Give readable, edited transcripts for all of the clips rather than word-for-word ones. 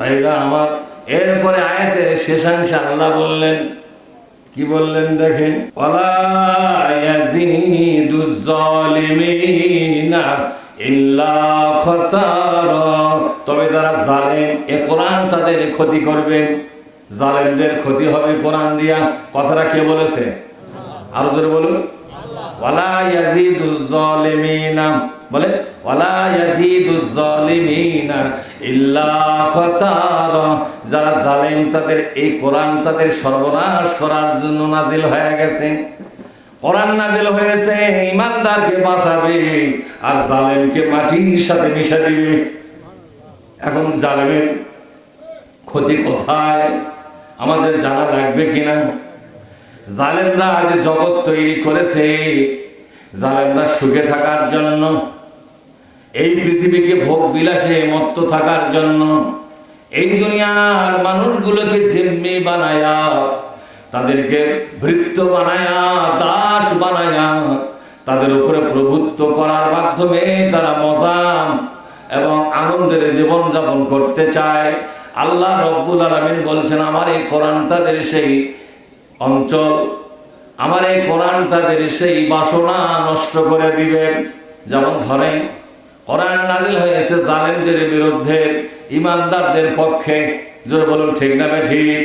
ভাইরা আমার, এরপরে আয়াতের শেষাংশে আল্লাহ বললেন, কি বললেন দেখেন, ওয়ালা ইয়াজিদুজ জালিমিনা ইল্লা খাসারা। তবে যারা জালেম, এ কোরআন তাদের ক্ষতি করবে, জালেমদের ক্ষতি হবে কোরআন দিয়া। কথাটা কে বলেছে? আরো জোরে বলুন। ওয়ালা ইয়াজিদুজ জালিমিনা, বলে ওয়ালা ইয়াজিদুজ জালিমিনা ইল্লা খাসারা। যারা জালেম তাদের এই কোরআন তাদের সর্বনাশ করার জন্য নাজিল হয়ে গেছে। কোরআন নাজিল হয়েছে ইমানদারকে বাঁচাবে আর জালেমকে মাটির সাথে মিশা দিবে। এখন জালেমের ক্ষতি কোথায় আমাদের জানা লাগবে কিনা? জালেমরা আজ জগৎ তৈরি করেছে জালেমরা সুখে থাকার জন্য, এই পৃথিবীকে ভোগ বিলাসে মত্ত থাকার জন্য, এই দুনিয়ার মানুষগুলোকে জিম্মি বানায়া, তাদেরকে ভৃত্য বানায়া, দাস বানায়া, তাদের উপরে প্রভুত্ব করার মাধ্যমে তারা মজা এবং আনন্দের জীবন যাপন করতে চায়। আল্লাহ রব্বুল আলামিন বলছেন, আমার এই কোরআন তাদের সেই অঞ্চল, আমার এই কোরআন তাদের সেই বাসনা নষ্ট করে দিবে। যেমন ধরেন, কোরআন নাজিল হয়েছে জালেমদের বিরুদ্ধে, ইমানদারদের পক্ষে। জোরে বলুন ঠিক না ঠিক?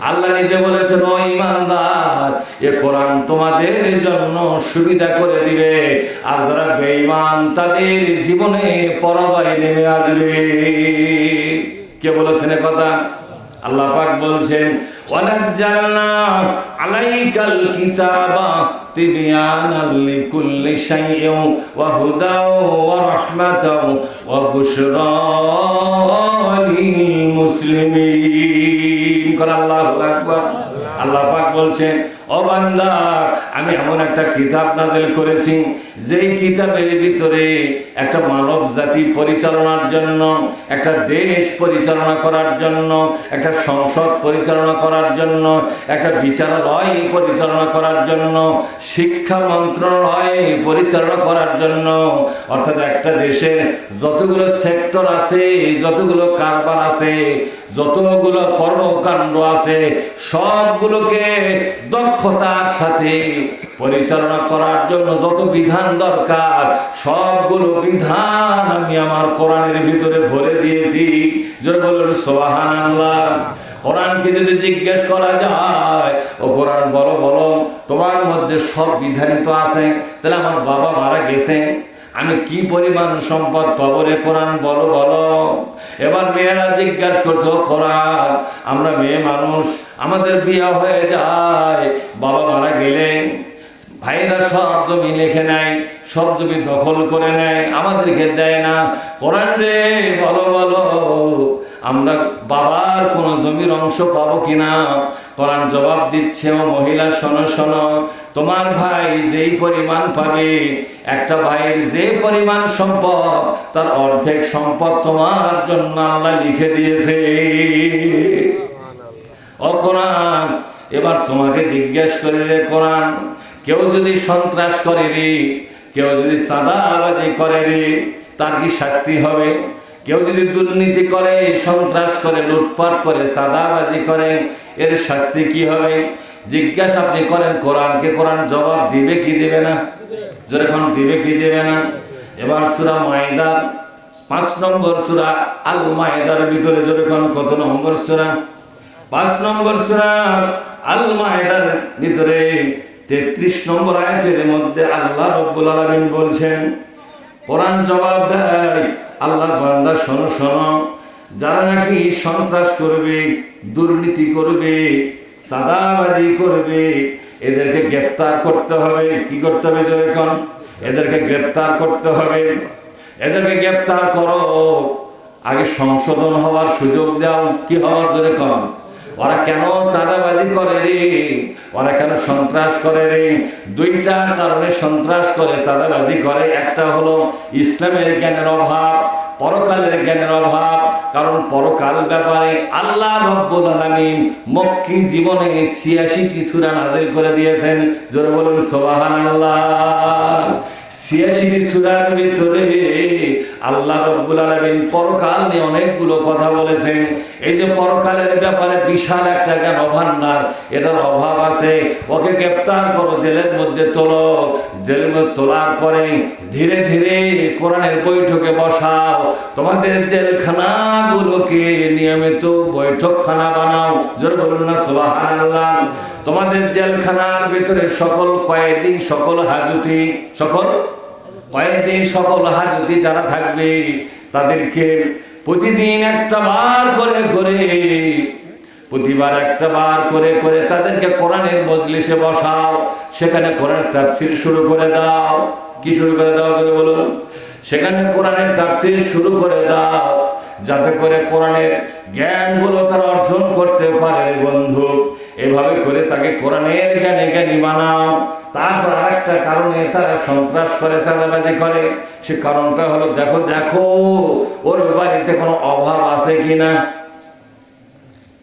আল্লাহ নিজে বলেছেন, ও ইমানদার, এ কোরআন তোমাদের জন্য সুবিধা করে দিবে, আর যারা বেঈমান তাদের জীবনে পরাজয় নেমে আসবে। কে বলেছেন কথা? আল্লাহ পাক বলছেন, ওয়ানাজ্জালনা আলাইকাল কিতাবা তিবয়ানাল লিকুল্লি শাইইন ওয়া হুদাও ওয়া রাহমাতাও ওয়া বুশরা লিল মুসলিমিন। আল্লাহু আকবার। আল্লাহ পাক বলছেন, ও বান্দা, আমি এমন একটা কিতাব নাযিল করেছি যেই কিতাবের ভিতরে একটা মানব জাতি পরিচালনার জন্য, একটা দেশ পরিচালনা করার জন্য, একটা সংসদ পরিচালনা করার জন্য, একটা বিচারালয় পরিচালনা করার জন্য, শিক্ষা মন্ত্রণালয় পরিচালনা করার জন্য, অর্থাৎ একটা দেশের যতগুলো সেক্টর আছে, যতগুলো কারবার আছে, যতগুলো কর্মকাণ্ড আছে, সবগুলোকে দক্ষতার সাথে পরিচালনা করার জন্য যত বিধান দরকার, সবগুলো বিধান আমি আমার কোরআনের ভিতরে ভরে দিয়েছি। জোরে বলুন সুবহানাল্লাহ। কোরআনকে যদি জিজ্ঞেস করা যায়, ও কোরআন বলো বলো, তোমার মধ্যে সব বিধানই তো আছে, তাহলে আমার বাবা মারা গেছে, আমি কি পরিমাণ সম্পদ পাবো রে কোরআন বলো বলো। এবার মেয়েরা জিজ্ঞাসা করছে, ও কোরআন, আমরা মেয়ে মানুষ, আমাদের বিয়ে হয়ে যায়, বাবা মারা গেলে ভাইরা সব জমি লিখে নেয়, সব জমি দখল করে নেয়, আমাদেরকে দেয় না। কোরআন রে বলো বলো, আমরা বাবার কোনো জমির অংশ পাবো কিনা? কোরআন জবাব দিচ্ছে, ও মহিলা শোনো শোনো, তোমার ভাই যেই পরিমাণ পাবে, একটা ভাইয়ের যে পরিমাণ সম্পদ, তার অর্ধেক সম্পদ তোমার জন্য আল্লাহ লিখে দিয়েছে। ও কোরআন, এবার তোমাকে জিজ্ঞেস করি রে কোরআন, কেউ যদি সন্ত্রাস করে রে, কেউ যদি চাঁদাবাজি করে রে, তার কি শাস্তি হবে? কেউ যদি দুর্নীতি করে, সন্ত্রাস করে, লুটপাট করে, চাঁদাবাজি করে, এর শাস্তি কি হবে? জিজ্ঞাসা আপনি করেন কোরআনকে, কোরআন জবাব দিবে কি দিবে না? যখন দিবে কি দিবে না? এবার সূরা মাইদার 5 নম্বর সূরা আল মাইদার ভিতরে যখন কত নম্বর সূরা? 5 নম্বর সূরা আল মাইদার ভিতরে 33 নম্বর আয়াতের মধ্যে আল্লাহ রাব্বুল আলামিন বলছেন, কোরআন জবাব দেয়, আল্লাহর বান্দা শোনো শোনো, যারা নাকি সন্ত্রাস করবে, দুর্নীতি করবে, চাঁদাবাজি করবে, এদেরকে গ্রেফতার করতে হবে। কি করতে হবে যখন? এদেরকে গ্রেফতার করতে হবে। এদেরকে গ্রেফতার করো, আগে সংশোধন হওয়ার সুযোগ দাও। কি হওয়ার যখন? ওরা কেন চাঁদাবাজি করে রে, ওরা কেন সন্ত্রাস করে রে? দুইটা কারণে সন্ত্রাস করে, চাঁদাবাজি করে। একটা হলো ইসলামের জ্ঞানের অভাব, পরকালের জ্ঞানের অভাব। কারণ পরকাল ব্যাপারে আল্লাহ রাব্বুল আলামিন মক্কি জীবনে 86টি সূরা নাযিল করে দিয়েছেন। জোরে বলুন সুবহানাল্লাহ। 86টি সূরার ভিতরে আল্লাহ রাব্বুল আলামিন পরকাল নিয়ে অনেকগুলো কথা বলেছেন। এই যে পরকালের ব্যাপারে বিশাল একটা জ্ঞান ভান্ডার, এটার অভাব আছে। ওকে গ্রেফতার করো, জেলের মধ্যে তোলো, জেলের মধ্যে তোলার পরে ধীরে ধীরে কোরআনের বৈঠকে বসাও। তোমাদের জেলখানাগুলোকে নিয়মিত বৈঠকখানা বানাও। জোরে বলুন না সুবহানাল্লাহ। তোমাদের জেলখানার ভিতরে সকল কয়েদি, সকল হাজতি, সকল কয়েদি, সকল হাজতি যারা থাকবে তাদেরকে প্রতিদিন একটা বার করে করে, প্রতিবার একটা বার করে করে তাদেরকে কোরআনের মজলিসে বসাও। সেখানে কোরআনের তাফসীর শুরু করে দাও। কি শুরু করে দাও করে বলুন? সেখানে কোরআনের তাফসীর শুরু করে দাও, যাতে করে কোরআনের জ্ঞানগুলো তারা অর্জন করতে পারে বন্ধু। এভাবে করে তাকে কোরআনের জ্ঞানে জ্ঞানী বানাও। তারপর আরেকটা কারণে তারা সন্ত্রাস করে, চাঁদাবাজি করে। সে কারণটা হলো, দেখো দেখো ওর বাড়িতে কোনো অভাব আছে কিনা।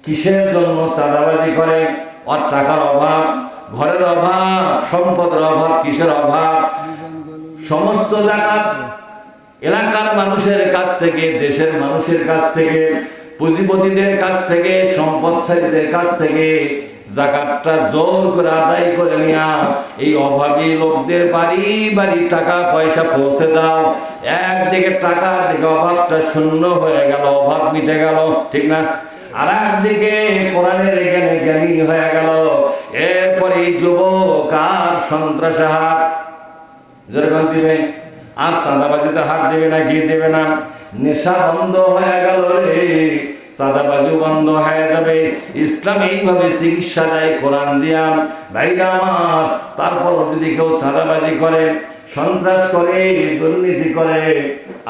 কিসের জন্য চাঁদাবাজি করে? ওর টাকার অভাব, ঘরের অভাব, সম্পদের অভাব। কিসের অভাব? সমস্ত জাকাত এলাকার মানুষের কাছ থেকে, দেশের মানুষের কাছ থেকে, পুঁজিপতিদের কাছ থেকে, সম্পদশালীদের কাছ থেকে জাকাতটা জোর করে আদায় করে নিয়া এই অভাবী লোকদের বাড়ি বাড়ি টাকা পয়সা পৌঁছে দাও। একদিকে টাকার দিকে অভাবটা শূন্য হয়ে গেল, অভাব মিটে গেল, ঠিক না? আর একদিকে কোরআনের জ্ঞানে জ্ঞানী হয়ে গেল। এরপরে যুবক আর সন্ত্রাসে হাত যেরকম দিবে, আর চাঁদাবাজিতে হাত দেবে না, কি দেবে না। নেশা বন্ধ হয়ে গেল রে, চাঁদাবাজিও বন্ধ হয়ে যাবে। ইসলাম এইভাবে চিকিৎসা দেয় কোরআন দিয়া। ভাইরা আমার, তারপরও যদি কেউ চাঁদাবাজি করে, সন্ত্রাস করে, দুর্নীতি করে,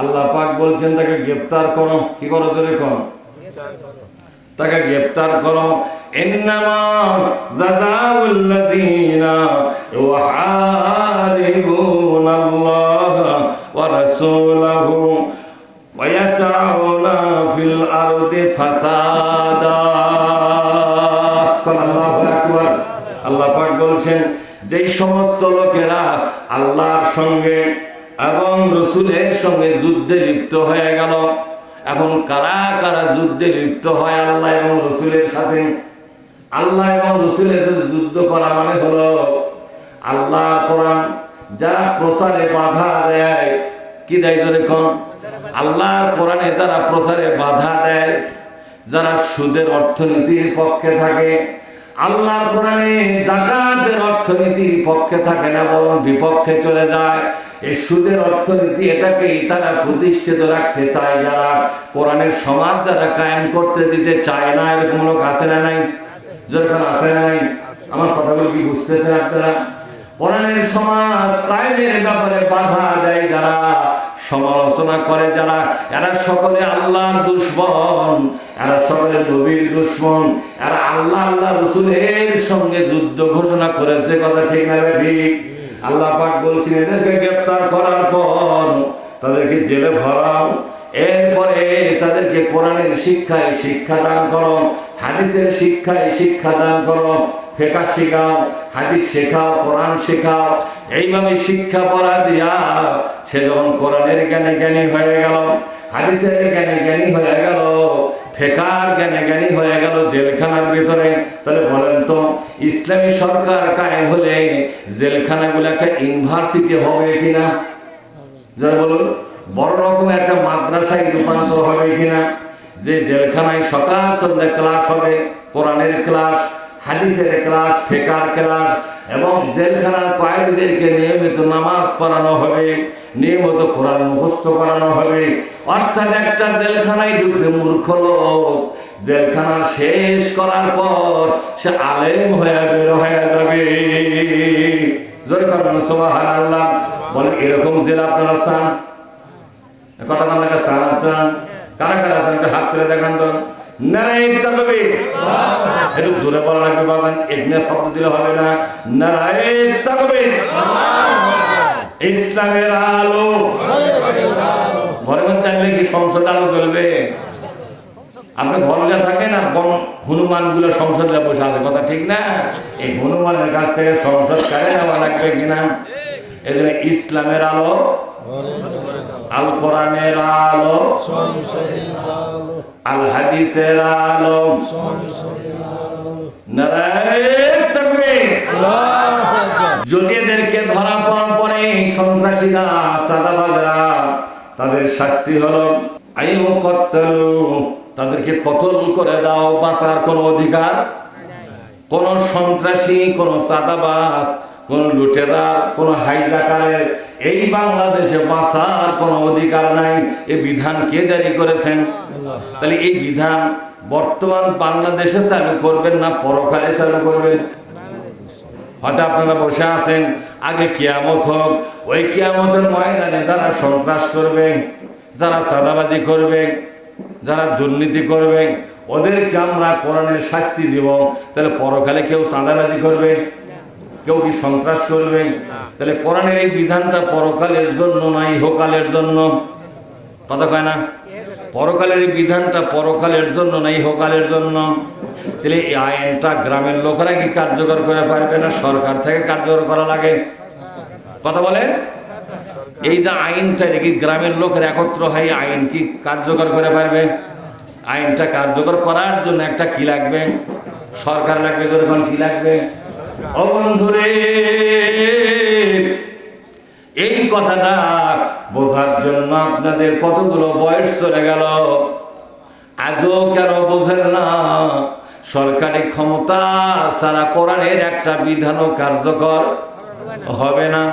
আল্লাহ পাক বলছেন তাকে গ্রেফতার করো। কি করো জোরে কর? তাকে গ্রেফতার করো। ইন্নামা জাযাউল্লাযীনা ইউহারিবুনাল্লাহ ওয়া রাসূলাহু ওয়া ইয়াসআউনা ফিল আরদি ফাসাদা। আল্লাহু আকবার। আল্লাহ পাক বলছেন, যেই সমস্ত লোকেরা আল্লাহর সঙ্গে এবং রাসূলের সঙ্গে যুদ্ধে লিপ্ত হয়ে গেল। এখন কারা কারা যুদ্ধে লিপ্ত হয় আল্লাহ এবং রাসূলের সাথে? আল্লাহ এবং রাসূলের সাথে যুদ্ধ করা মানে হলো আল্লাহ কোরআন যারা প্রচারে বাধা দেয়। কি দেয় জোরে কোন? আল্লাহর কোরআনে যারা প্রচারে বাধা দেয়, যারা সুদের অর্থনীতির পক্ষে থাকে, আল্লাহর কোরআনে যাকাতের অর্থনীতির পক্ষে থাকে না, বরং বিপক্ষে চলে যায়। এই সুদের অর্থনীতি এটাকেই তারা প্রতিষ্ঠিত রাখতে চায়। যারা কোরআনের সমাজ যারা কায়েম করতে দিতে চায় না, এরকম লোক আছে না নাই? যেরকম আছে না নাই? আমার কথাগুলো কি বুঝতেছেন আপনারা? কোরআনের সমাজ কায়েমের ব্যাপারে বাধা দেয় যারা, সমালোচনা করে যারা, এরা সকলে আল্লাহর দুশমন, এরা সকলে নবীর দুশমন, এরা আল্লাহ আল্লাহ রাসূলের সঙ্গে যুদ্ধ ঘোষণা করেছে। কথা ঠিক না ঠিক? আল্লাহ পাক বলছেন, এদেরকে গ্রেফতার করার পর তাদেরকে জেলে ভরাও। এরপরে তাদেরকে কোরআনের শিক্ষায় শিক্ষা দান করো, হাদিসের শিক্ষায় শিক্ষা দান করো, ফিকহ শেখাও, হাদিস শেখাও, কোরআন শেখাও। এইভাবে শিক্ষা পড়া দিয়া সে যখন কোরআনের জ্ঞানে জ্ঞানী হয়ে গেল, হাদিসের জ্ঞানে জ্ঞানী হয়ে গেল, ফিকহের জ্ঞানে জ্ঞানী হয়ে গেল জেলখানার ভিতরে, তাহলে বলেন তো ইসলামী সরকার কায়েম হলে জেলখানাগুলো একটা ইউনিভার্সিটি হবে কিনা? যারা বলুন, বড় রকমের একটা মাদ্রাসায় রূপান্তর হবে কিনা? যে জেলখানায় সকাল সন্ধ্যা ক্লাস হবে, কোরআনের ক্লাস, হাদিসের ক্লাস, ফিকহের ক্লাস, এবং জেলখানার কয়েদিদেরকে নিয়মিত নামাজ পড়ানো হবে, নিয়মিত কোরআন মুখস্থ করানো হবে। অর্থাৎ একটা জেলখানায় ঢুকলে মূর্খ লোক জেলখানা শেষ করার পর সে আলেম হয়ে বের হয়ে যাবে। জোরে বলুন সুবহানাল্লাহ। বলেন, এরকম জেল আপনারা চান? কথা কান্নাকে চান আপনারা? কারা কারা আছেন একটা হাত তুলে দেখান তো। নারায়ে তাকবীর। একটু জোরে বলা লাগবে বাজান, এখানে শব্দ দিলে হবে না। নারায়ে তাকবীর। ইসলামের আলো ঘরের মধ্যে থাকলে কি সংসদ আলো জ্বলবে? আপনি ঘরে থাকেন আর হনুমান গুলো সংসদে বসে আছে, কথা ঠিক না? এই হনুমানের কাছ থেকে সংসদ কারে নেওয়া লাগবে কিনা? এই জন্য ইসলামের আলো আল কোরআনের আলো, আল হাদিসের আলো, নারায়ে তাকবীর। যদি এদেরকে ধরা পড়ে সন্ত্রাসীরা, সাদাবাজরা, তাদের শাস্তি হলো আইয়ু কত্তালু, তাদেরকে কতল করে দাও, বাঁচার কোনো অধিকার। কোন সন্ত্রাসী, কোন সাদাবাজ, কোন লুটেরা, কোন হাইজাকারের এই বাংলাদেশে বাঁচার কোনো অধিকার নাই। এই বিধান কে জারি করেছেন? তাহলে এই বিধান বর্তমান বাংলাদেশে চালু করবেন না পরকালে চালু করবেন? হয়তো আপনারা বসে আছেন, আগে কিয়ামত হোক, ওই কিয়ামতের ময়দানে যারা সন্ত্রাস করবে, যারা চাঁদাবাজি করবে, যারা দুর্নীতি করবে, ওদেরকে আমরা কোরআনের শাস্তি দিব। তাহলে পরকালে কেউ চাঁদাবাজি করবে? কেউ কি সন্ত্রাস করবে? তাহলে কোরআনের এই বিধানটা পরকালের জন্য না ইহকালের জন্য? কথা কয় না? পরকালের এই বিধানটা পরকালের জন্য না ইহকালের জন্য? তাহলে এই আইনটা গ্রামের লোকেরা কি কার্যকর করে পারবে না সরকার থেকে কার্যকর করা লাগে? কথা বলে, এই যে আইনটা কি গ্রামের লোকের একত্র হয়ে আইন কি কার্যকর করে পারবে? আইনটা কার্যকর করার জন্য একটা কি লাগবে? সরকার লাগবে। যখন কি লাগবে? ও বন্ধুরে, এই কথাটা বোঝার জন্য আপনাদের কতগুলো বয়স চলে গেল, আজও কেন বোঝেন না? সরকারি ক্ষমতা ছাড়া কোরআনের একটা বিধানও কার্যকর হবে না।